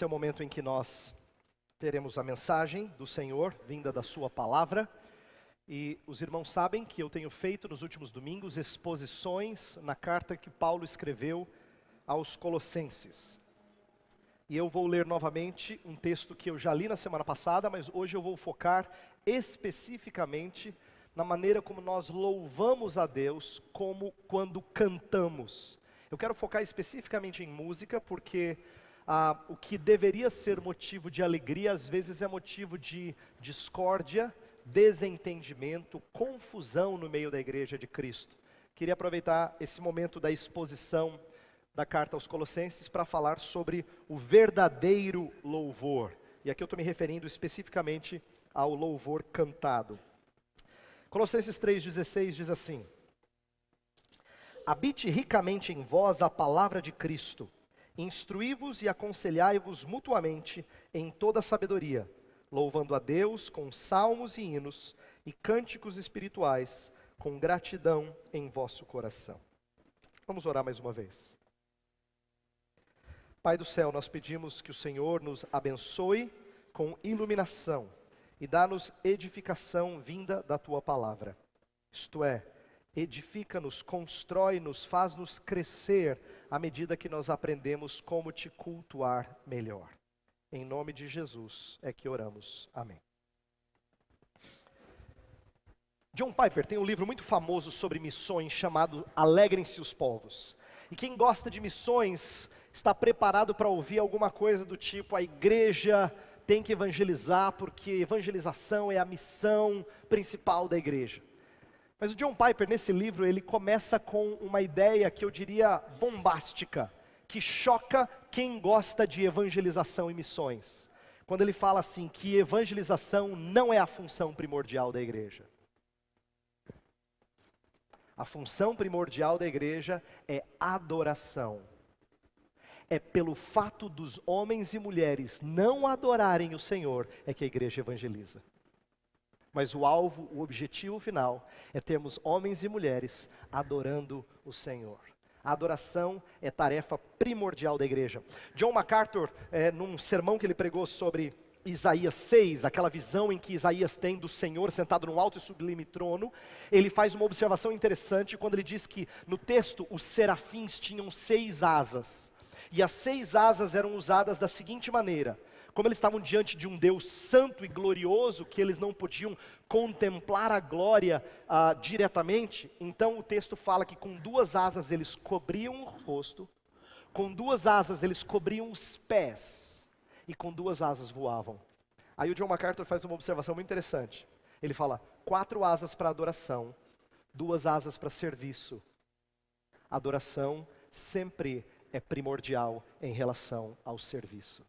Esse é o momento em que nós teremos a mensagem do Senhor, vinda da sua palavra. E os irmãos sabem que eu tenho feito nos últimos domingos exposições na carta que Paulo escreveu aos Colossenses. E eu vou ler novamente um texto que eu já li na semana passada, mas hoje eu vou focar especificamente na maneira como nós louvamos a Deus, como quando cantamos. Eu quero focar especificamente em música, porque o que deveria ser motivo de alegria, às vezes é motivo de discórdia, desentendimento, confusão no meio da igreja de Cristo. Queria aproveitar esse momento da exposição da carta aos Colossenses para falar sobre o verdadeiro louvor. E aqui eu estou me referindo especificamente ao louvor cantado. Colossenses 3,16 diz assim: habite ricamente em vós a palavra de Cristo, instruí-vos e aconselhai-vos mutuamente em toda sabedoria, louvando a Deus com salmos e hinos e cânticos espirituais, com gratidão em vosso coração. Vamos orar mais uma vez. Pai do céu, nós pedimos que o Senhor nos abençoe com iluminação e dá-nos edificação vinda da Tua palavra. Isto é, edifica-nos, constrói-nos, faz-nos crescer à medida que nós aprendemos como Te cultuar melhor. Em nome de Jesus é que oramos. Amém. John Piper tem um livro muito famoso sobre missões chamado Alegrem-se os Povos. E quem gosta de missões está preparado para ouvir alguma coisa do tipo: a igreja tem que evangelizar porque evangelização é a missão principal da igreja. Mas o John Piper, nesse livro, ele começa com uma ideia que eu diria bombástica, que choca quem gosta de evangelização e missões. Quando ele fala assim, que evangelização não é a função primordial da igreja. A função primordial da igreja é adoração. É pelo fato dos homens e mulheres não adorarem o Senhor, é que a igreja evangeliza. Mas o alvo, o objetivo final, é termos homens e mulheres adorando o Senhor. A adoração é tarefa primordial da igreja. John MacArthur, num sermão que ele pregou sobre Isaías 6, aquela visão em que Isaías tem do Senhor sentado num alto e sublime trono, ele faz uma observação interessante quando ele diz que no texto os serafins tinham 6 asas. E as 6 asas eram usadas da seguinte maneira: como eles estavam diante de um Deus santo e glorioso, que eles não podiam contemplar a glória diretamente, então o texto fala que com 2 asas eles cobriam o rosto, com 2 asas eles cobriam os pés, e com 2 asas voavam. Aí o John MacArthur faz uma observação muito interessante. Ele fala: 4 asas para adoração, 2 asas para serviço. Adoração sempre é primordial em relação ao serviço.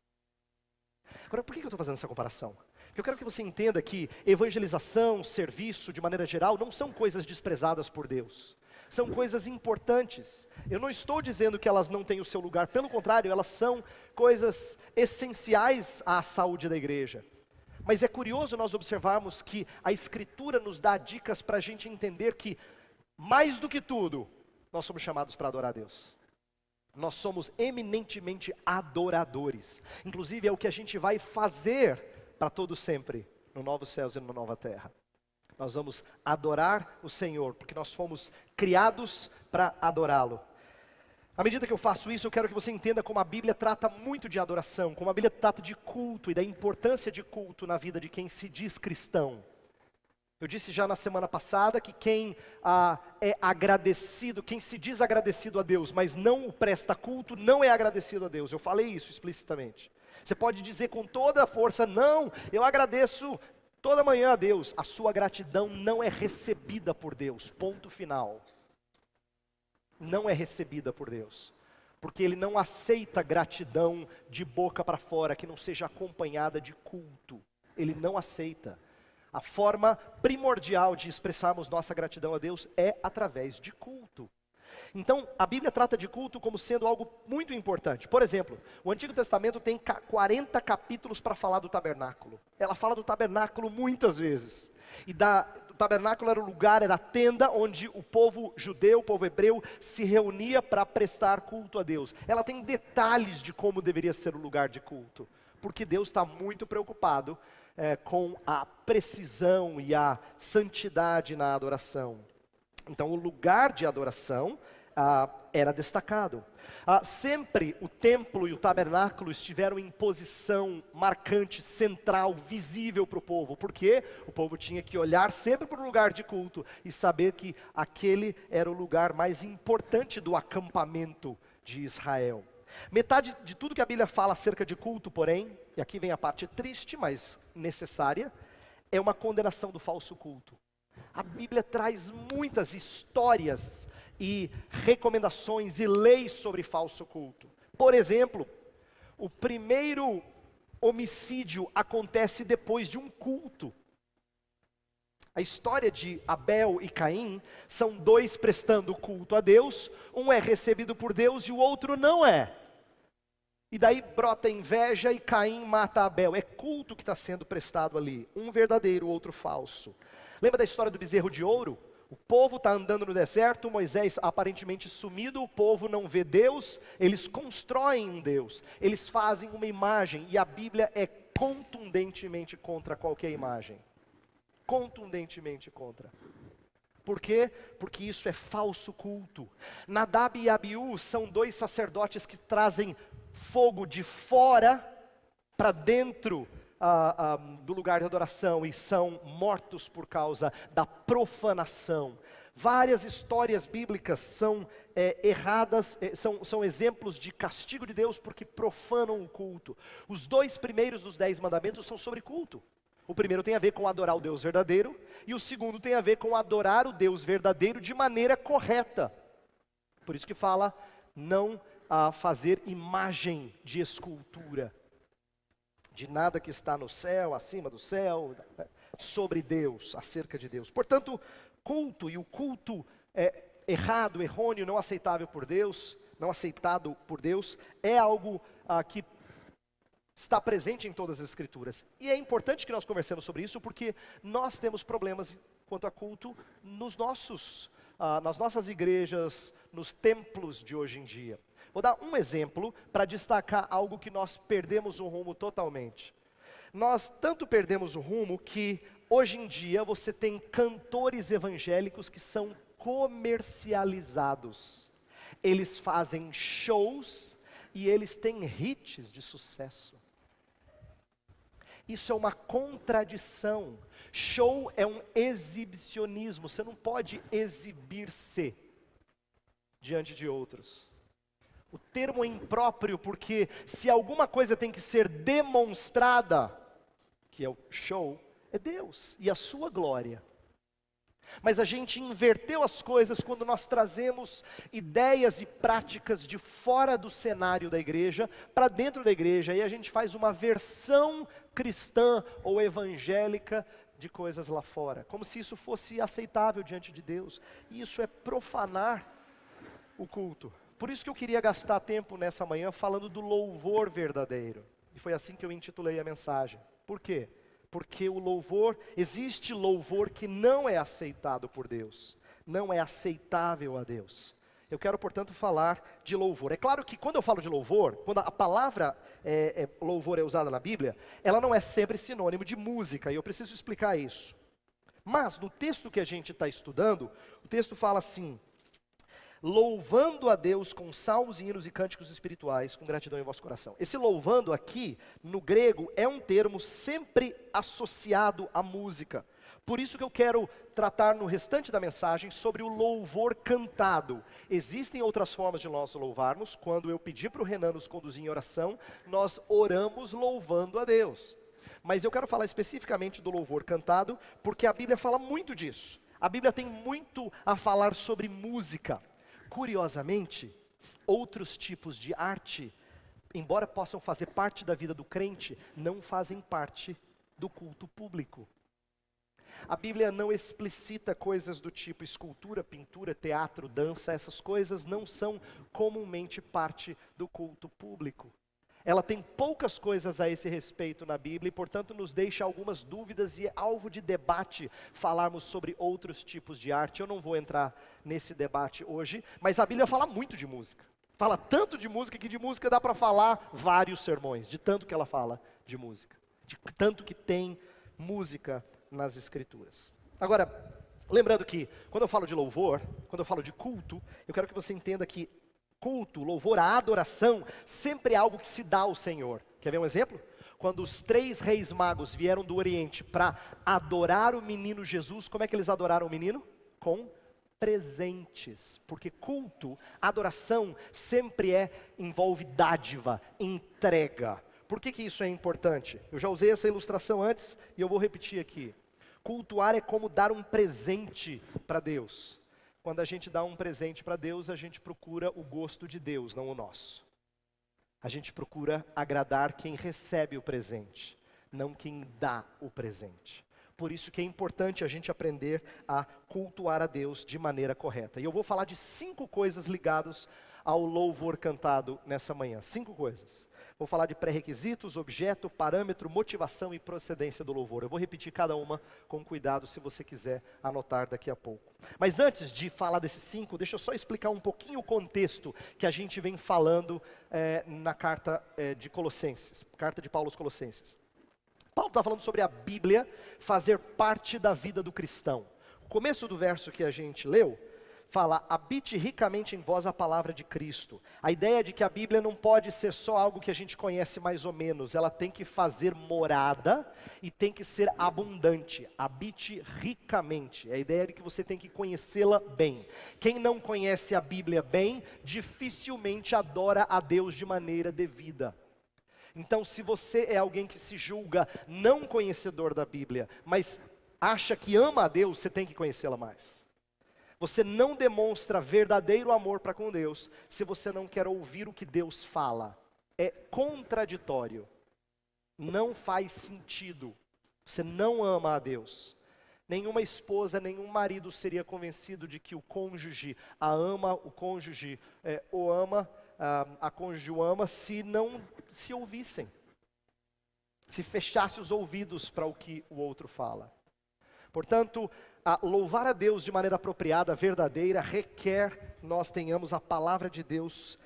Agora, por que eu estou fazendo essa comparação? Porque eu quero que você entenda que evangelização, serviço, de maneira geral, não são coisas desprezadas por Deus. São coisas importantes. Eu não estou dizendo que elas não têm o seu lugar, pelo contrário, elas são coisas essenciais à saúde da igreja. Mas é curioso nós observarmos que a Escritura nos dá dicas para a gente entender que, mais do que tudo, nós somos chamados para adorar a Deus. Nós somos eminentemente adoradores. Inclusive é o que a gente vai fazer para todo sempre, no novo céus e na nova terra. Nós vamos adorar o Senhor, porque nós fomos criados para adorá-lo. À medida que eu faço isso, eu quero que você entenda como a Bíblia trata muito de adoração, como a Bíblia trata de culto e da importância de culto na vida de quem se diz cristão. Eu disse já na semana passada que quem é agradecido, quem se diz agradecido a Deus, mas não o presta culto, não é agradecido a Deus. Eu falei isso explicitamente. Você pode dizer com toda a força: não, eu agradeço toda manhã a Deus. A sua gratidão não é recebida por Deus, ponto final. Não é recebida por Deus, porque Ele não aceita gratidão de boca para fora, que não seja acompanhada de culto. Ele não aceita. A forma primordial de expressarmos nossa gratidão a Deus é através de culto. Então, a Bíblia trata de culto como sendo algo muito importante. Por exemplo, o Antigo Testamento tem 40 capítulos para falar do tabernáculo. Ela fala do tabernáculo muitas vezes. E do tabernáculo era o lugar, era a tenda onde o povo judeu, o povo hebreu, se reunia para prestar culto a Deus. Ela tem detalhes de como deveria ser o lugar de culto, porque Deus está muito preocupado com a precisão e a santidade na adoração. Então o lugar de adoração era destacado. Sempre o templo e o tabernáculo estiveram em posição marcante, central, visível para o povo, porque o povo tinha que olhar sempre para o lugar de culto e saber que aquele era o lugar mais importante do acampamento de Israel. Metade de tudo que a Bíblia fala acerca de culto, porém, e aqui vem a parte triste, mas necessária, é uma condenação do falso culto. A Bíblia traz muitas histórias e recomendações e leis sobre falso culto. Por exemplo, o primeiro homicídio acontece depois de um culto. A história de Abel e Caim são dois prestando culto a Deus, um é recebido por Deus e o outro não é. E daí brota inveja e Caim mata Abel. É culto que está sendo prestado ali, um verdadeiro, o outro falso. Lembra da história do bezerro de ouro? O povo está andando no deserto, Moisés aparentemente sumido, o povo não vê Deus, eles constroem um Deus, eles fazem uma imagem, e a Bíblia é contundentemente contra qualquer imagem. Contundentemente contra. Por quê? Porque isso é falso culto. Nadab e Abiú são dois sacerdotes que trazem fogo de fora para dentro do lugar de adoração e são mortos por causa da profanação. Várias histórias bíblicas são erradas, são exemplos de castigo de Deus porque profanam o culto. Os dois primeiros dos 10 mandamentos são sobre culto. O primeiro tem a ver com adorar o Deus verdadeiro e o segundo tem a ver com adorar o Deus verdadeiro de maneira correta. Por isso que fala não fazer imagem de escultura, de nada que está no céu, acima do céu, sobre Deus, acerca de Deus. Portanto, culto, e o culto errado, errôneo, não aceitável por Deus, não aceitado por Deus, é algo que está presente em todas as Escrituras. E é importante que nós conversemos sobre isso, porque nós temos problemas quanto a culto nas nossas igrejas, nos templos de hoje em dia. Vou dar um exemplo para destacar algo que nós perdemos o rumo totalmente. Nós tanto perdemos o rumo que hoje em dia você tem cantores evangélicos que são comercializados. Eles fazem shows e eles têm hits de sucesso. Isso é uma contradição. Show é um exibicionismo. Você não pode exibir-se diante de outros. O termo é impróprio porque se alguma coisa tem que ser demonstrada, que é o show, é Deus e a sua glória. Mas a gente inverteu as coisas quando nós trazemos ideias e práticas de fora do cenário da igreja para dentro da igreja, e a gente faz uma versão cristã ou evangélica de coisas lá fora, como se isso fosse aceitável diante de Deus. E isso é profanar o culto. Por isso que eu queria gastar tempo nessa manhã falando do louvor verdadeiro. E foi assim que eu intitulei a mensagem. Por quê? Porque existe louvor que não é aceitado por Deus, não é aceitável a Deus. Eu quero, portanto, falar de louvor. É claro que quando eu falo de louvor, quando a palavra louvor é usada na Bíblia, ela não é sempre sinônimo de música, e eu preciso explicar isso. Mas no texto que a gente está estudando, o texto fala assim: louvando a Deus com salmos, hinos e cânticos espirituais, com gratidão em vosso coração. Esse louvando aqui, no grego, é um termo sempre associado à música. Por isso que eu quero tratar no restante da mensagem sobre o louvor cantado. Existem outras formas de nós louvarmos. Quando eu pedi para o Renan nos conduzir em oração, nós oramos louvando a Deus. Mas eu quero falar especificamente do louvor cantado, porque a Bíblia fala muito disso. A Bíblia tem muito a falar sobre música. Curiosamente, outros tipos de arte, embora possam fazer parte da vida do crente, não fazem parte do culto público. A Bíblia não explicita coisas do tipo escultura, pintura, teatro, dança. Essas coisas não são comumente parte do culto público. Ela tem poucas coisas a esse respeito na Bíblia e, portanto, nos deixa algumas dúvidas e é alvo de debate falarmos sobre outros tipos de arte. Eu não vou entrar nesse debate hoje, mas a Bíblia fala muito de música. Fala tanto de música que de música dá para falar vários sermões, de tanto que ela fala de música, de tanto que tem música nas Escrituras. Agora, lembrando que quando eu falo de louvor, quando eu falo de culto, eu quero que você entenda que culto, louvor, a adoração, sempre é algo que se dá ao Senhor. Quer ver um exemplo? Quando os 3 reis magos vieram do Oriente para adorar o menino Jesus, como é que eles adoraram o menino? Com presentes. Porque culto, adoração, sempre envolve dádiva, entrega. Por que isso é importante? Eu já usei essa ilustração antes e eu vou repetir aqui. Cultuar é como dar um presente para Deus. Quando a gente dá um presente para Deus, a gente procura o gosto de Deus, não o nosso. A gente procura agradar quem recebe o presente, não quem dá o presente. Por isso que é importante a gente aprender a cultuar a Deus de maneira correta. E eu vou falar de 5 coisas ligadas ao louvor cantado nessa manhã. 5 coisas. Vou falar de pré-requisitos, objeto, parâmetro, motivação e procedência do louvor. Eu vou repetir cada uma com cuidado se você quiser anotar daqui a pouco. Mas antes de falar desses 5, deixa eu só explicar um pouquinho o contexto que a gente vem falando na carta de Colossenses, carta de Paulo aos Colossenses. Paulo está falando sobre a Bíblia fazer parte da vida do cristão. O começo do verso que a gente leu fala, habite ricamente em vós a palavra de Cristo. A ideia é de que a Bíblia não pode ser só algo que a gente conhece mais ou menos, ela tem que fazer morada e tem que ser abundante. Habite ricamente, a ideia é de que você tem que conhecê-la bem. Quem não conhece a Bíblia bem, dificilmente adora a Deus de maneira devida. Então, se você é alguém que se julga não conhecedor da Bíblia, mas acha que ama a Deus, você tem que conhecê-la mais. Você não demonstra verdadeiro amor para com Deus se você não quer ouvir o que Deus fala. É contraditório. Não faz sentido. Você não ama a Deus. Nenhuma esposa, nenhum marido seria convencido de que o cônjuge a ama, o cônjuge o ama, a cônjuge o ama, se não se ouvissem. Se fechasse os ouvidos para o que o outro fala. Portanto, louvar a Deus de maneira apropriada, verdadeira, requer nós tenhamos a palavra de Deus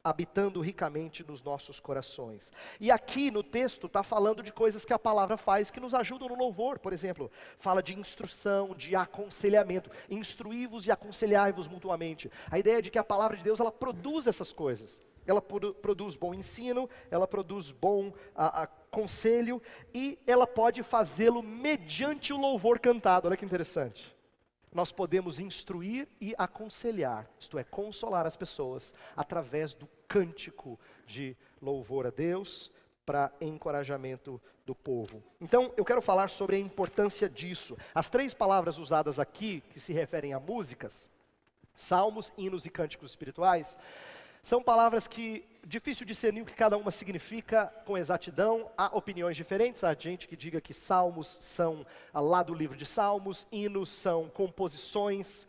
habitando ricamente nos nossos corações. E aqui no texto está falando de coisas que a palavra faz que nos ajudam no louvor. Por exemplo, fala de instrução, de aconselhamento. Instruí-vos e aconselhai-vos mutuamente. A ideia é de que a palavra de Deus ela produz essas coisas. Ela produz bom ensino, ela produz bom conselho e ela pode fazê-lo mediante o louvor cantado. Olha que interessante. Nós podemos instruir e aconselhar, isto é, consolar as pessoas através do cântico de louvor a Deus para encorajamento do povo. Então, eu quero falar sobre a importância disso. As 3 palavras usadas aqui, que se referem a músicas, salmos, hinos e cânticos espirituais, são palavras que difícil discernir o que cada uma significa com exatidão. Há opiniões diferentes, há gente que diga que salmos são lá do livro de Salmos, hinos são composições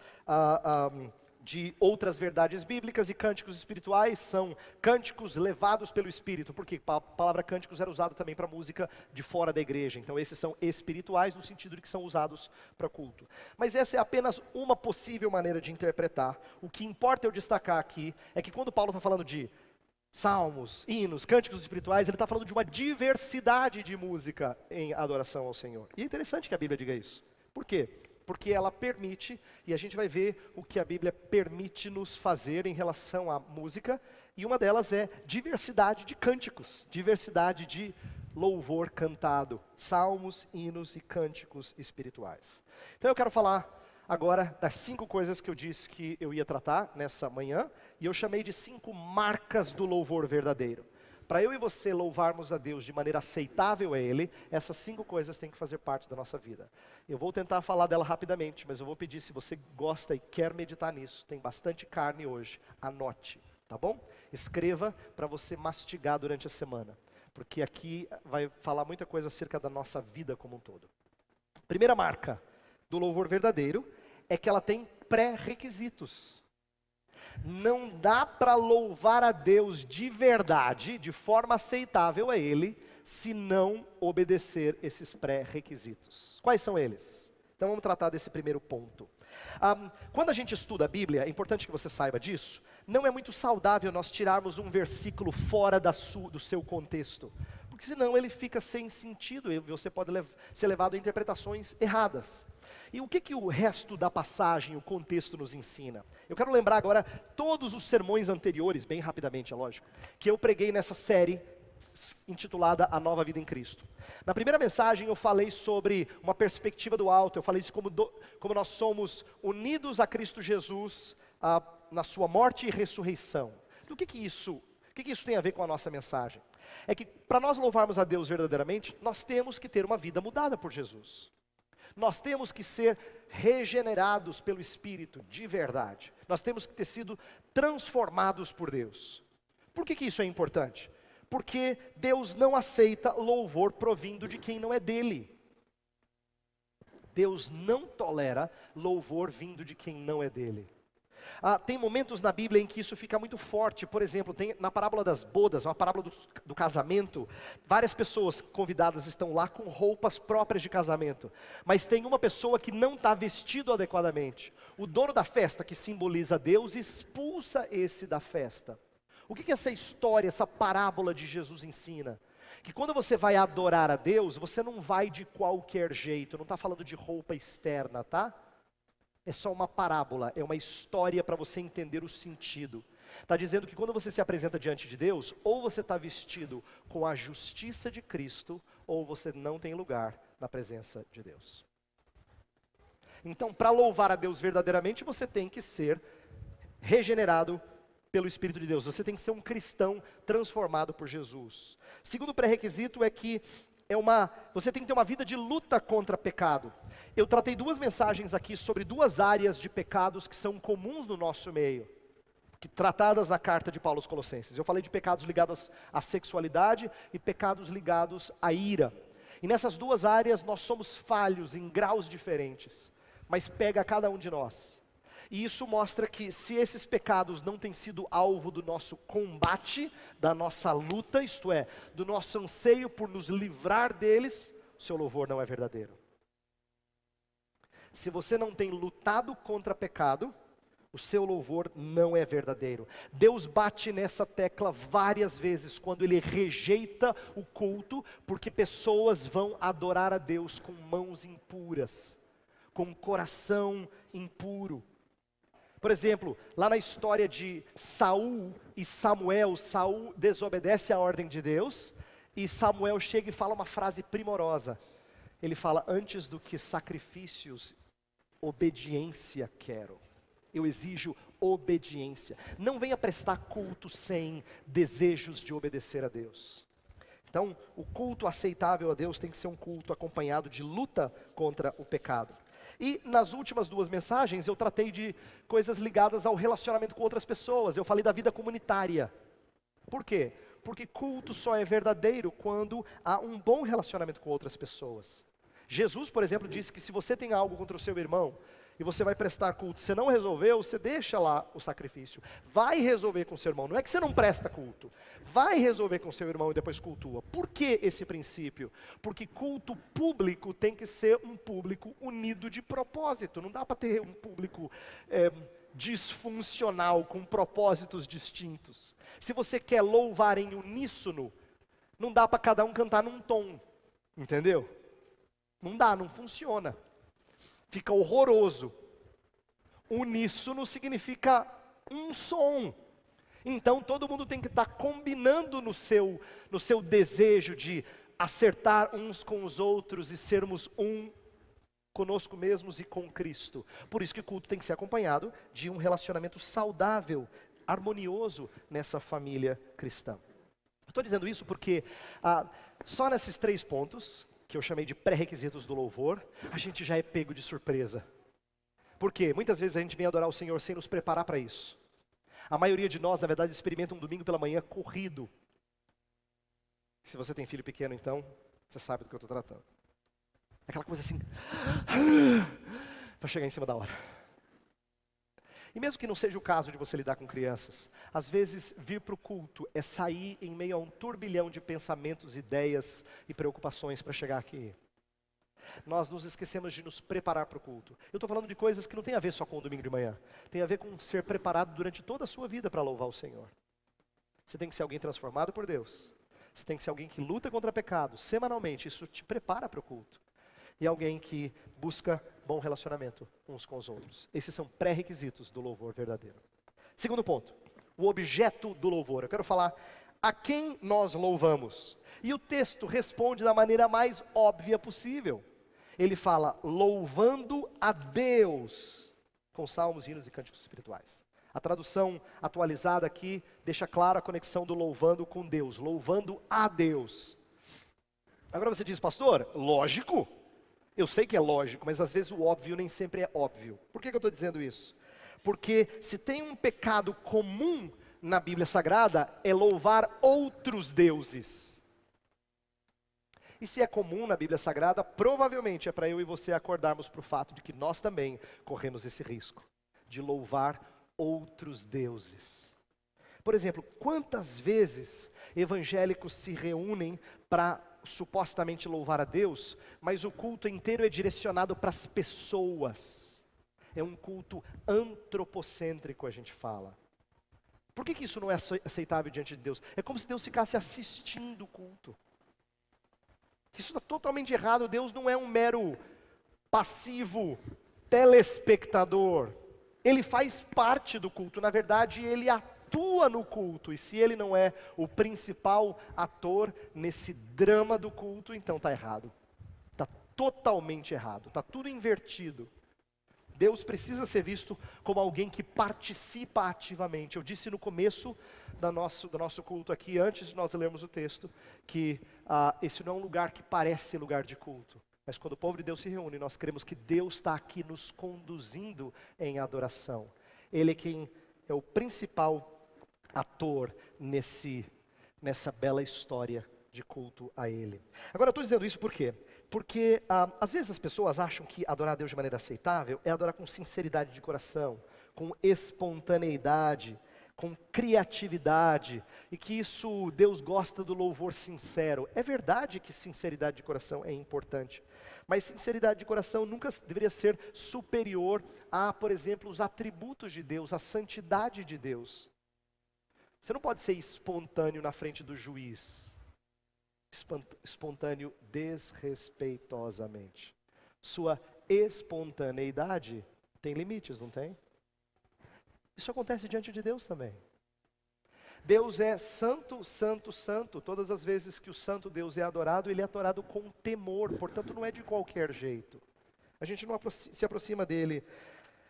de outras verdades bíblicas e cânticos espirituais são cânticos levados pelo Espírito, porque a palavra cânticos era usada também para música de fora da igreja, então esses são espirituais no sentido de que são usados para culto. Mas essa é apenas uma possível maneira de interpretar. O que importa eu destacar aqui é que quando Paulo está falando de salmos, hinos, cânticos espirituais, ele está falando de uma diversidade de música em adoração ao Senhor. E é interessante que a Bíblia diga isso. Por quê? Porque ela permite, e a gente vai ver o que a Bíblia permite nos fazer em relação à música, e uma delas é diversidade de cânticos, diversidade de louvor cantado, salmos, hinos e cânticos espirituais. Então eu quero falar agora das 5 coisas que eu disse que eu ia tratar nessa manhã, e eu chamei de 5 marcas do louvor verdadeiro. Para eu e você louvarmos a Deus de maneira aceitável a Ele, essas 5 coisas têm que fazer parte da nossa vida. Eu vou tentar falar dela rapidamente, mas eu vou pedir, se você gosta e quer meditar nisso, tem bastante carne hoje, anote, tá bom? Escreva para você mastigar durante a semana, porque aqui vai falar muita coisa acerca da nossa vida como um todo. Primeira marca do louvor verdadeiro é que ela tem pré-requisitos. Não dá para louvar a Deus de verdade, de forma aceitável a Ele, se não obedecer esses pré-requisitos. Quais são eles? Então vamos tratar desse primeiro ponto. Quando a gente estuda a Bíblia, é importante que você saiba disso, não é muito saudável nós tirarmos um versículo fora do seu contexto, porque senão ele fica sem sentido e você pode ser levado a interpretações erradas. E o que o resto da passagem, o contexto nos ensina? Eu quero lembrar agora todos os sermões anteriores, bem rapidamente, é lógico, que eu preguei nessa série intitulada A Nova Vida em Cristo. Na primeira mensagem eu falei sobre uma perspectiva do alto, eu falei isso como nós somos unidos a Cristo Jesus na sua morte e ressurreição. O que isso tem a ver com a nossa mensagem? É que para nós louvarmos a Deus verdadeiramente, nós temos que ter uma vida mudada por Jesus. Nós temos que ser regenerados pelo Espírito de verdade. Nós temos que ter sido transformados por Deus. Por que isso é importante? Porque Deus não aceita louvor provindo de quem não é dele. Deus não tolera louvor vindo de quem não é dele. Tem momentos na Bíblia em que isso fica muito forte. Por exemplo, tem na parábola das bodas, uma parábola do casamento, várias pessoas convidadas estão lá com roupas próprias de casamento, mas tem uma pessoa que não está vestido adequadamente. O dono da festa, que simboliza Deus, expulsa esse da festa. O que essa história, essa parábola de Jesus ensina? Que quando você vai adorar a Deus, você não vai de qualquer jeito. Não está falando de roupa externa, tá? É só uma parábola, é uma história para você entender o sentido. Está dizendo que quando você se apresenta diante de Deus, ou você está vestido com a justiça de Cristo, ou você não tem lugar na presença de Deus. Então, para louvar a Deus verdadeiramente, você tem que ser regenerado pelo Espírito de Deus. Você tem que ser um cristão transformado por Jesus. Segundo pré-requisito é que você tem que ter uma vida de luta contra pecado. Eu tratei 2 mensagens aqui sobre 2 áreas de pecados que são comuns no nosso meio, tratadas na carta de Paulo aos Colossenses. Eu falei de pecados ligados à sexualidade e pecados ligados à ira. E nessas 2 áreas nós somos falhos em graus diferentes, mas pega cada um de nós. E isso mostra que se esses pecados não têm sido alvo do nosso combate, da nossa luta, isto é, do nosso anseio por nos livrar deles, o seu louvor não é verdadeiro. Se você não tem lutado contra pecado, o seu louvor não é verdadeiro. Deus bate nessa tecla várias vezes quando Ele rejeita o culto, porque pessoas vão adorar a Deus com mãos impuras, com coração impuro. Por exemplo, lá na história de Saul e Samuel, Saul desobedece a ordem de Deus, e Samuel chega e fala uma frase primorosa. Ele fala: antes do que sacrifícios, obediência quero. Eu exijo obediência. Não venha prestar culto sem desejos de obedecer a Deus. Então, o culto aceitável a Deus tem que ser um culto acompanhado de luta contra o pecado. E nas últimas 2 mensagens eu tratei de coisas ligadas ao relacionamento com outras pessoas. Eu falei da vida comunitária. Por quê? Porque culto só é verdadeiro quando há um bom relacionamento com outras pessoas. Jesus, por exemplo, disse que se você tem algo contra o seu irmão e você vai prestar culto, você não resolveu, você deixa lá o sacrifício. Vai resolver com o seu irmão. Não é que você não presta culto. Vai resolver com o seu irmão e depois cultua. Por que esse princípio? Porque culto público tem que ser um público unido de propósito. Não dá para ter um público disfuncional, com propósitos distintos. Se você quer louvar em uníssono, não dá para cada um cantar num tom. Entendeu? Não dá, não funciona. Fica horroroso. Uníssono significa um som. Então todo mundo tem que estar combinando no seu desejo de acertar uns com os outros e sermos um conosco mesmos e com Cristo. Por isso que o culto tem que ser acompanhado de um relacionamento saudável, harmonioso nessa família cristã. Estou dizendo isso porque só nesses 3 pontos, que eu chamei de pré-requisitos do louvor, a gente já é pego de surpresa. Por quê? Muitas vezes a gente vem adorar o Senhor sem nos preparar para isso. A maioria de nós, na verdade, experimenta um domingo pela manhã corrido. Se você tem filho pequeno, então, você sabe do que eu estou tratando. Aquela coisa assim, para chegar em cima da hora. E mesmo que não seja o caso de você lidar com crianças, às vezes vir para o culto é sair em meio a um turbilhão de pensamentos, ideias e preocupações para chegar aqui. Nós nos esquecemos de nos preparar para o culto. Eu estou falando de coisas que não tem a ver só com o domingo de manhã. Tem a ver com ser preparado durante toda a sua vida para louvar o Senhor. Você tem que ser alguém transformado por Deus. Você tem que ser alguém que luta contra pecado semanalmente. Isso te prepara para o culto. E alguém que busca bom relacionamento uns com os outros. Esses são pré-requisitos do louvor verdadeiro. Segundo ponto, o objeto do louvor. Eu quero falar a quem nós louvamos. E o texto responde da maneira mais óbvia possível. Ele fala, louvando a Deus, com salmos, hinos e cânticos espirituais. A tradução atualizada aqui deixa clara a conexão do louvando com Deus, louvando a Deus. Agora você diz, pastor, lógico. Eu sei que é lógico, mas às vezes o óbvio nem sempre é óbvio. Por que eu estou dizendo isso? Porque se tem um pecado comum na Bíblia Sagrada, é louvar outros deuses. E se é comum na Bíblia Sagrada, provavelmente é para eu e você acordarmos para o fato de que nós também corremos esse risco de louvar outros deuses. Por exemplo, quantas vezes evangélicos se reúnem para supostamente louvar a Deus, mas o culto inteiro é direcionado para as pessoas. É um culto antropocêntrico, a gente fala. Por que isso não é aceitável diante de Deus? É como se Deus ficasse assistindo o culto. Isso está totalmente errado. Deus não é um mero passivo telespectador. Ele faz parte do culto. Na verdade, ele atua no culto. E se ele não é o principal ator nesse drama do culto, então está errado. Está totalmente errado. Está tudo invertido. Deus precisa ser visto como alguém que participa ativamente. Eu disse no começo do nosso culto aqui, antes de nós lermos o texto, que esse não é um lugar que parece lugar de culto. Mas quando o povo de Deus se reúne, nós cremos que Deus está aqui nos conduzindo em adoração. Ele é quem é o principal ator nessa bela história de culto a Ele. Agora eu estou dizendo isso por quê? Porque às vezes as pessoas acham que adorar a Deus de maneira aceitável é adorar com sinceridade de coração, com espontaneidade, com criatividade, e que isso, Deus gosta do louvor sincero. É verdade que sinceridade de coração é importante, mas sinceridade de coração nunca deveria ser superior a, por exemplo, os atributos de Deus, a santidade de Deus. Você não pode ser espontâneo na frente do juiz. Espontâneo desrespeitosamente. Sua espontaneidade tem limites, não tem? Isso acontece diante de Deus também. Deus é santo, santo, santo. Todas as vezes que o santo Deus é adorado, ele é adorado com temor, portanto não é de qualquer jeito. A gente não se aproxima dele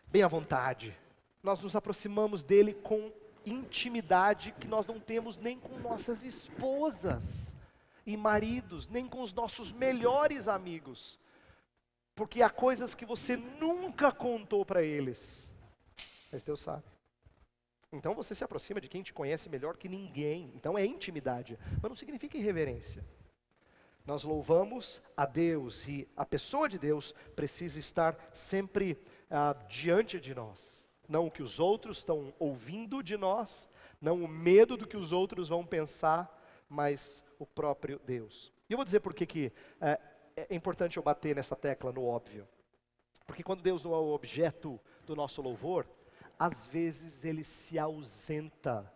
bem à vontade. Nós nos aproximamos dele com intimidade que nós não temos nem com nossas esposas e maridos, nem com os nossos melhores amigos, porque há coisas que você nunca contou para eles, mas Deus sabe. Então você se aproxima de quem te conhece melhor que ninguém, então é intimidade, mas não significa irreverência. Nós louvamos a Deus e a pessoa de Deus precisa estar sempre diante de nós, não o que os outros estão ouvindo de nós, não o medo do que os outros vão pensar, mas o próprio Deus. E eu vou dizer por que é importante eu bater nessa tecla no óbvio. Porque quando Deus não é o objeto do nosso louvor, às vezes ele se ausenta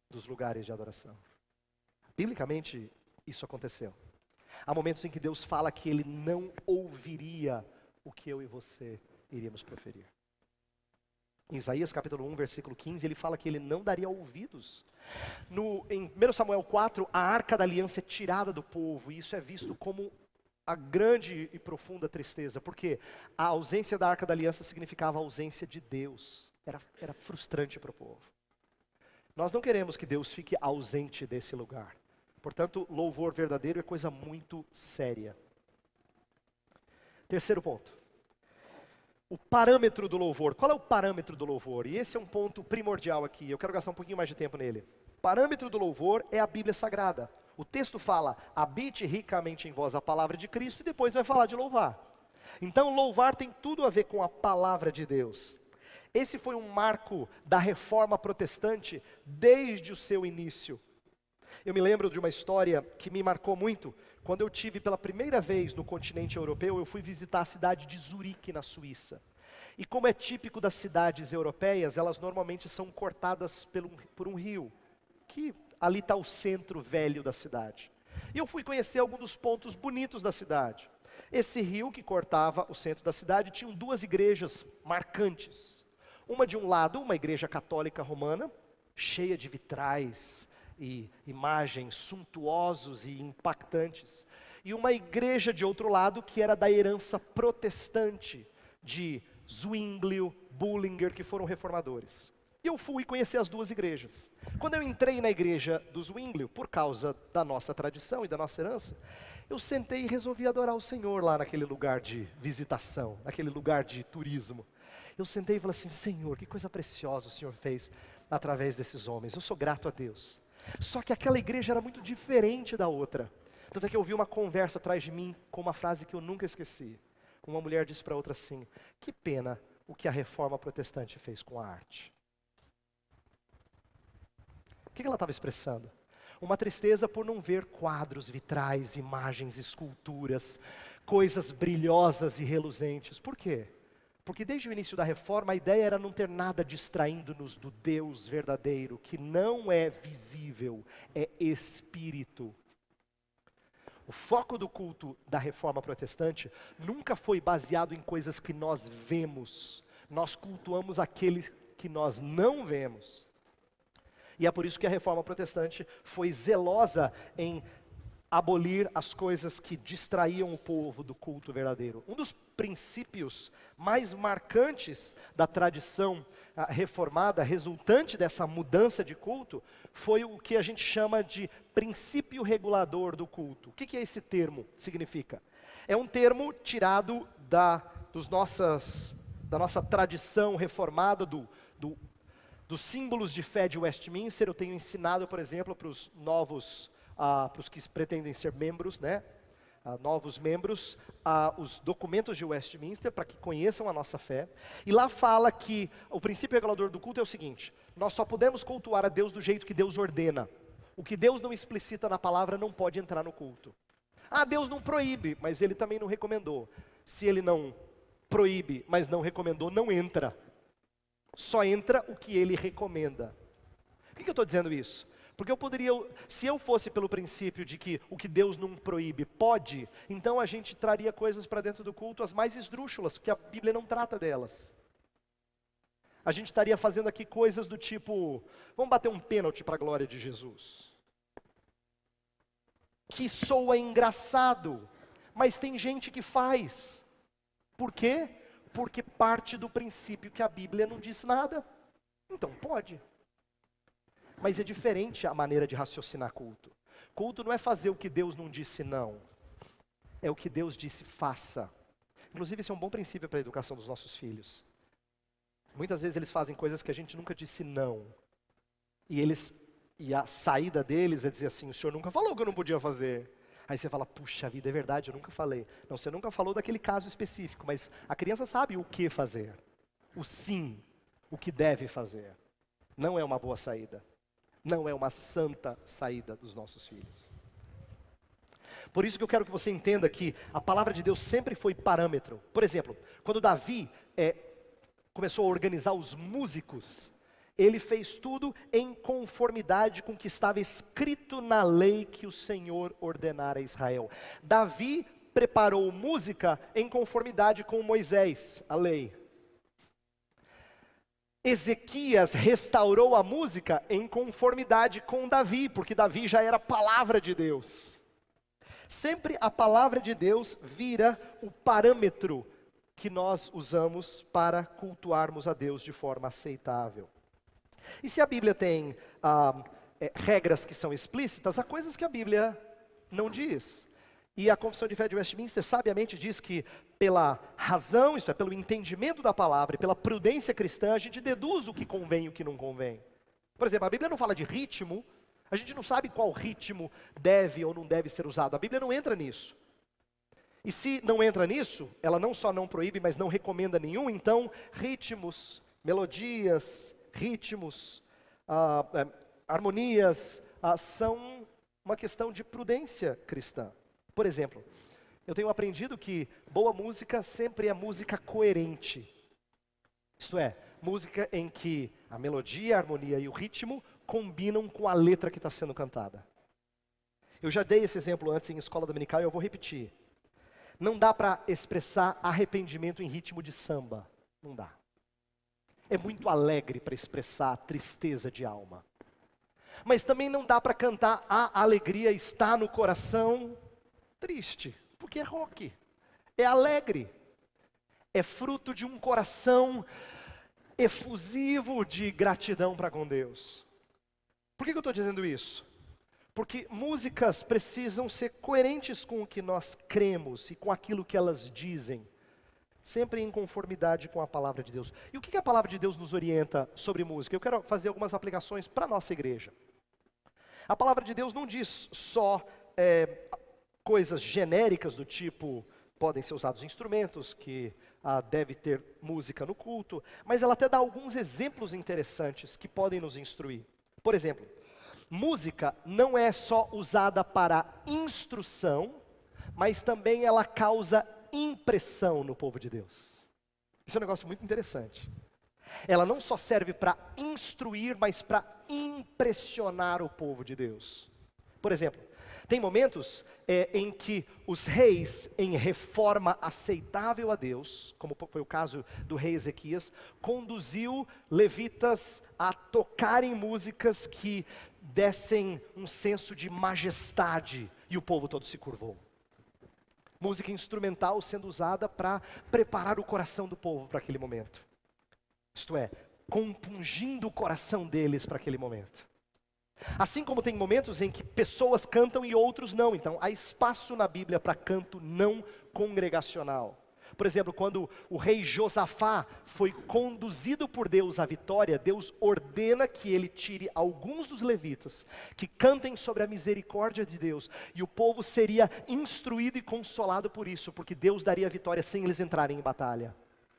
dos lugares de adoração. Biblicamente, isso aconteceu. Há momentos em que Deus fala que ele não ouviria o que eu e você iríamos proferir. Em Isaías capítulo 1, versículo 15, ele fala que ele não daria ouvidos. Em 1 Samuel 4, a arca da aliança é tirada do povo, e isso é visto como a grande e profunda tristeza, porque a ausência da arca da aliança significava a ausência de Deus. Era frustrante para o povo. Nós não queremos que Deus fique ausente desse lugar. Portanto, louvor verdadeiro é coisa muito séria. Terceiro ponto. O parâmetro do louvor. Qual é o parâmetro do louvor? E esse é um ponto primordial aqui. Eu quero gastar um pouquinho mais de tempo nele. O parâmetro do louvor é a Bíblia Sagrada. O texto fala, habite ricamente em vós a palavra de Cristo, e depois vai falar de louvar. Então louvar tem tudo a ver com a palavra de Deus. Esse foi um marco da reforma protestante desde o seu início. Eu me lembro de uma história que me marcou muito. Quando eu tive pela primeira vez no continente europeu, eu fui visitar a cidade de Zurique, na Suíça. E como é típico das cidades europeias, elas normalmente são cortadas por um rio, que ali está o centro velho da cidade. E eu fui conhecer alguns dos pontos bonitos da cidade. Esse rio que cortava o centro da cidade tinha duas igrejas marcantes. Uma de um lado, uma igreja católica romana, cheia de vitrais e imagens suntuosos e impactantes. E uma igreja de outro lado, que era da herança protestante, de Zwinglio, Bullinger, que foram reformadores. E eu fui conhecer as duas igrejas. Quando eu entrei na igreja do Zwinglio, por causa da nossa tradição e da nossa herança, eu sentei e resolvi adorar o Senhor lá naquele lugar de visitação, naquele lugar de turismo. Eu sentei e falei assim: Senhor, que coisa preciosa o Senhor fez através desses homens, eu sou grato a Deus. Só que aquela igreja era muito diferente da outra. Tanto é que eu ouvi uma conversa atrás de mim com uma frase que eu nunca esqueci. Uma mulher disse para outra assim: que pena o que a reforma protestante fez com a arte. O que ela estava expressando? Uma tristeza por não ver quadros, vitrais, imagens, esculturas, coisas brilhosas e reluzentes. Por quê? Porque desde o início da reforma a ideia era não ter nada distraindo-nos do Deus verdadeiro, que não é visível, é espírito. O foco do culto da reforma protestante nunca foi baseado em coisas que nós vemos. Nós cultuamos aquele que nós não vemos. E é por isso que a reforma protestante foi zelosa em abolir as coisas que distraíam o povo do culto verdadeiro. Um dos princípios mais marcantes da tradição reformada, resultante dessa mudança de culto, foi o que a gente chama de princípio regulador do culto. O que é esse termo? Significa? É um termo tirado da nossa tradição reformada, dos símbolos de fé de Westminster. Eu tenho ensinado, por exemplo, para os novos para os que pretendem ser membros, novos membros, os documentos de Westminster, para que conheçam a nossa fé. E lá fala que o princípio regulador do culto é o seguinte: nós só podemos cultuar a Deus do jeito que Deus ordena. O que Deus não explicita na palavra não pode entrar no culto. Deus não proíbe, mas Ele também não recomendou. Se Ele não proíbe, mas não recomendou, não entra. Só entra o que Ele recomenda. Por que eu estou dizendo isso? Porque eu poderia, se eu fosse pelo princípio de que o que Deus não proíbe pode, então a gente traria coisas para dentro do culto, as mais esdrúxulas, que a Bíblia não trata delas. A gente estaria fazendo aqui coisas do tipo: vamos bater um pênalti para a glória de Jesus. Que soa engraçado, mas tem gente que faz. Por quê? Porque parte do princípio que a Bíblia não diz nada. Então pode. Mas é diferente a maneira de raciocinar culto. Culto não é fazer o que Deus não disse não. É o que Deus disse faça. Inclusive esse é um bom princípio para a educação dos nossos filhos. Muitas vezes eles fazem coisas que a gente nunca disse não. E a saída deles é dizer assim: o senhor nunca falou que eu não podia fazer. Aí você fala: puxa vida, é verdade, eu nunca falei. Não, você nunca falou daquele caso específico, mas a criança sabe o que fazer. O sim, o que deve fazer. Não é uma boa saída. Não é uma santa saída dos nossos filhos. Por isso que eu quero que você entenda que a palavra de Deus sempre foi parâmetro. Por exemplo, quando Davi começou a organizar os músicos, ele fez tudo em conformidade com o que estava escrito na lei que o Senhor ordenara a Israel. Davi preparou música em conformidade com Moisés, a lei. Ezequias restaurou a música em conformidade com Davi, porque Davi já era a palavra de Deus. Sempre a palavra de Deus vira o parâmetro que nós usamos para cultuarmos a Deus de forma aceitável. E se a Bíblia tem regras que são explícitas, há coisas que a Bíblia não diz. E a Confissão de Fé de Westminster sabiamente diz que pela razão, isto é, pelo entendimento da palavra e pela prudência cristã, a gente deduz o que convém e o que não convém. Por exemplo, a Bíblia não fala de ritmo, a gente não sabe qual ritmo deve ou não deve ser usado. A Bíblia não entra nisso. E se não entra nisso, ela não só não proíbe, mas não recomenda nenhum, então ritmos melodias, ritmos, harmonias, são uma questão de prudência cristã. Por exemplo, eu tenho aprendido que boa música sempre é música coerente. Isto é, música em que a melodia, a harmonia e o ritmo combinam com a letra que está sendo cantada. Eu já dei esse exemplo antes em escola dominical e eu vou repetir. Não dá para expressar arrependimento em ritmo de samba. Não dá. É muito alegre para expressar a tristeza de alma. Mas também não dá para cantar a alegria está no coração triste, porque é rock. É alegre. É fruto de um coração efusivo de gratidão para com Deus. Por que eu estou dizendo isso? Porque músicas precisam ser coerentes com o que nós cremos e com aquilo que elas dizem, sempre em conformidade com a palavra de Deus. E o que a palavra de Deus nos orienta sobre música? Eu quero fazer algumas aplicações para a nossa igreja. A palavra de Deus não diz só coisas genéricas do tipo, podem ser usados instrumentos, que deve ter música no culto, mas ela até dá alguns exemplos interessantes que podem nos instruir. Por exemplo, música não é só usada para instrução, mas também ela causa impressão no povo de Deus. Isso é um negócio muito interessante. Ela não só serve para instruir, mas para impressionar o povo de Deus. Por exemplo, tem momentos em que os reis, em reforma aceitável a Deus, como foi o caso do rei Ezequias, conduziu levitas a tocarem músicas que dessem um senso de majestade, e o povo todo se curvou. Música instrumental sendo usada para preparar o coração do povo para aquele momento. Isto é, compungindo o coração deles para aquele momento. Assim como tem momentos em que pessoas cantam e outros não. Então, há espaço na Bíblia para canto não congregacional. Por exemplo, quando o rei Josafá foi conduzido por Deus à vitória, Deus ordena que ele tire alguns dos levitas, que cantem sobre a misericórdia de Deus, e o povo seria instruído e consolado por isso, porque Deus daria a vitória sem eles entrarem em batalha.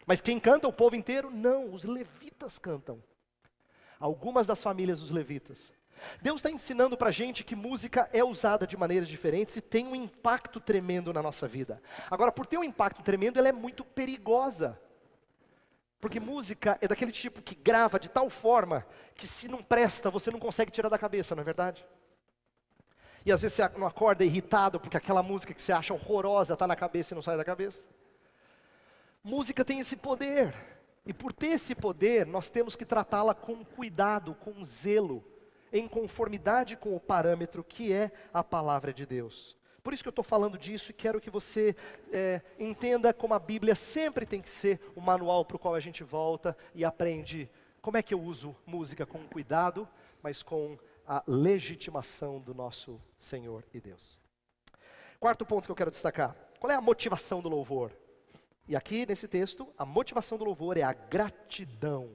Mas quem canta? O povo inteiro? Não, os levitas cantam. Algumas das famílias dos levitas. Deus está ensinando para a gente que música é usada de maneiras diferentes e tem um impacto tremendo na nossa vida. Agora, por ter um impacto tremendo, ela é muito perigosa. Porque música é daquele tipo que grava de tal forma que se não presta, você não consegue tirar da cabeça, não é verdade? E às vezes você não acorda irritado porque aquela música que você acha horrorosa está na cabeça e não sai da cabeça. Música tem esse poder. E por ter esse poder, nós temos que tratá-la com cuidado, com zelo, em conformidade com o parâmetro que é a palavra de Deus. Por isso que eu estou falando disso e quero que você entenda como a Bíblia sempre tem que ser o manual para o qual a gente volta e aprende como é que eu uso música com cuidado, mas com a legitimação do nosso Senhor e Deus. Quarto ponto que eu quero destacar, qual é a motivação do louvor? E aqui nesse texto, a motivação do louvor é a gratidão.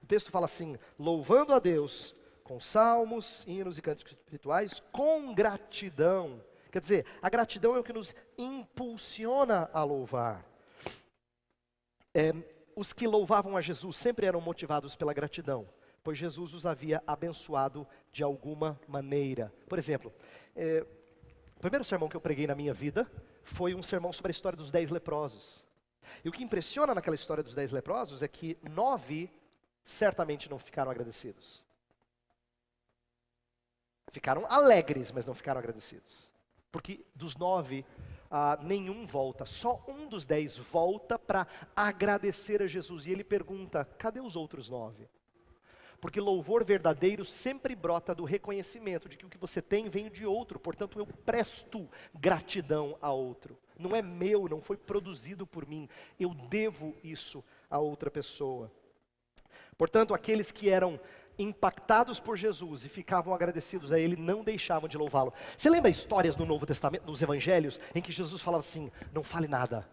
O texto fala assim, louvando a Deus com salmos, hinos e cânticos espirituais, com gratidão. Quer dizer, a gratidão é o que nos impulsiona a louvar. Os que louvavam a Jesus sempre eram motivados pela gratidão, pois Jesus os havia abençoado de alguma maneira. Por exemplo, o primeiro sermão que eu preguei na minha vida foi um sermão sobre a história dos 10 leprosos. E o que impressiona naquela história dos 10 leprosos é que 9 certamente não ficaram agradecidos. Ficaram alegres, mas não ficaram agradecidos. Porque dos 9, nenhum volta. Só um dos 10 volta para agradecer a Jesus. E ele pergunta, cadê os outros 9? Porque louvor verdadeiro sempre brota do reconhecimento de que o que você tem vem de outro. Portanto, eu presto gratidão a outro. Não é meu, não foi produzido por mim. Eu devo isso a outra pessoa. Portanto, aqueles que eram impactados por Jesus e ficavam agradecidos a Ele, não deixavam de louvá-lo. Você lembra histórias no Novo Testamento, nos Evangelhos, em que Jesus falava assim, não fale nada.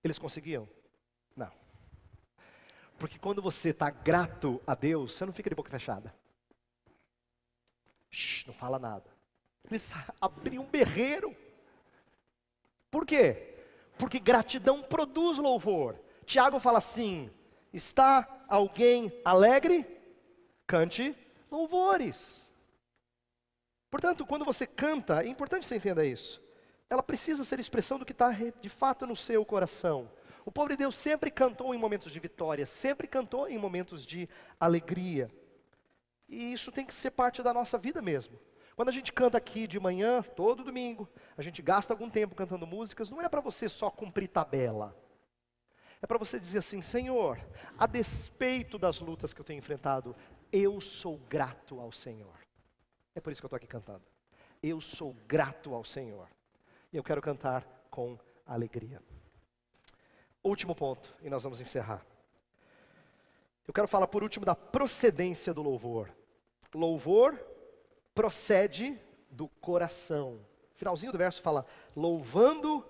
Eles conseguiam? Não. Porque quando você está grato a Deus, você não fica de boca fechada. Não fala nada. Eles abriam um berreiro. Por quê? Porque gratidão produz louvor. Tiago fala assim, Está alguém alegre? Cante louvores. Portanto, quando você canta, é importante que você entenda isso. Ela precisa ser expressão do que está de fato no seu coração. O povo de Deus sempre cantou em momentos de vitória, sempre cantou em momentos de alegria. E isso tem que ser parte da nossa vida mesmo. Quando a gente canta aqui de manhã, todo domingo, a gente gasta algum tempo cantando músicas, não é para você só cumprir tabela. É para você dizer assim: Senhor, a despeito das lutas que eu tenho enfrentado, eu sou grato ao Senhor. É por isso que eu estou aqui cantando. Eu sou grato ao Senhor. E eu quero cantar com alegria. Último ponto, e nós vamos encerrar. Eu quero falar por último da procedência do louvor. Louvor procede do coração. Finalzinho do verso fala: louvando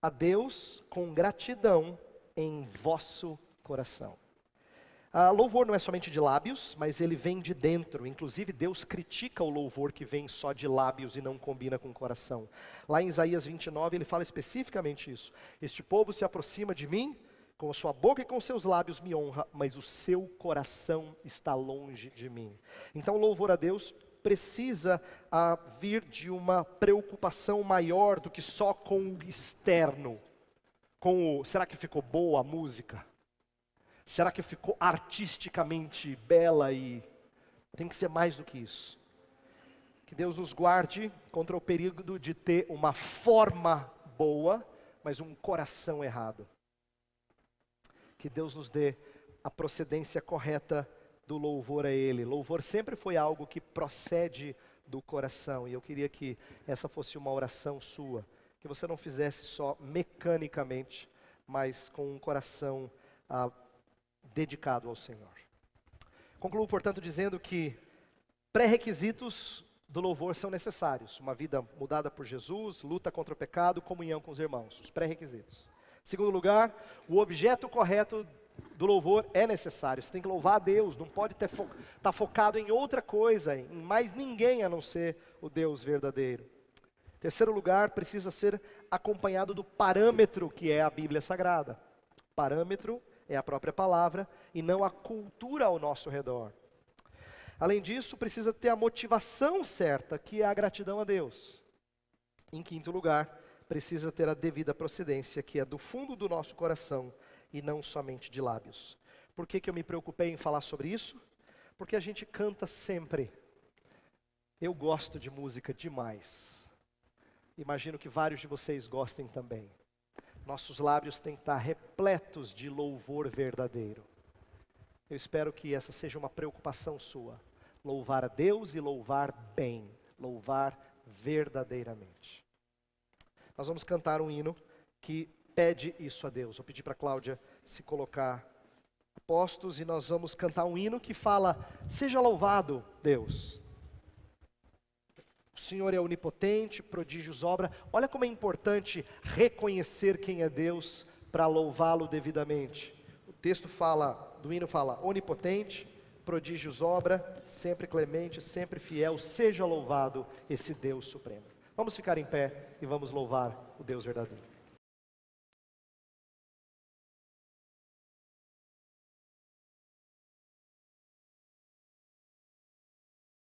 a Deus com gratidão em vosso coração. Louvor não é somente de lábios, mas ele vem de dentro. Inclusive Deus critica o louvor que vem só de lábios e não combina com o coração. Lá em Isaías 29 ele fala especificamente isso: este povo se aproxima de mim, com a sua boca e com seus lábios me honra, mas o seu coração está longe de mim. Então o louvor a Deus precisa vir de uma preocupação maior do que só com o externo. Será que ficou boa a música? Será que ficou artisticamente bela? E tem que ser mais do que isso. Que Deus nos guarde contra o perigo de ter uma forma boa, mas um coração errado. Que Deus nos dê a procedência correta do louvor a Ele. Louvor sempre foi algo que procede do coração. E eu queria que essa fosse uma oração sua. Que você não fizesse só mecanicamente, mas com um coração dedicado ao Senhor. Concluo, portanto, dizendo que pré-requisitos do louvor são necessários. Uma vida mudada por Jesus, luta contra o pecado, comunhão com os irmãos. Os pré-requisitos. Segundo lugar, o objeto correto do louvor é necessário. Você tem que louvar a Deus, não pode estar focado em outra coisa, em mais ninguém a não ser o Deus verdadeiro. Terceiro lugar, precisa ser acompanhado do parâmetro que é a Bíblia Sagrada. Parâmetro é a própria palavra e não a cultura ao nosso redor. Além disso, precisa ter a motivação certa, que é a gratidão a Deus. Em quinto lugar, precisa ter a devida procedência, que é do fundo do nosso coração e não somente de lábios. Por que eu me preocupei em falar sobre isso? Porque a gente canta sempre. Eu gosto de música demais. Imagino que vários de vocês gostem também. Nossos lábios têm que estar repletos de louvor verdadeiro. Eu espero que essa seja uma preocupação sua. Louvar a Deus e louvar bem. Louvar verdadeiramente. Nós vamos cantar um hino que pede isso a Deus. Vou pedir para a Cláudia se colocar a postos e nós vamos cantar um hino que fala: seja louvado, Deus. O Senhor é onipotente, prodígios obra. Olha como é importante reconhecer quem é Deus para louvá-lo devidamente. O texto do hino fala: onipotente, prodígios obra, sempre clemente, sempre fiel, seja louvado esse Deus supremo. Vamos ficar em pé e vamos louvar o Deus verdadeiro.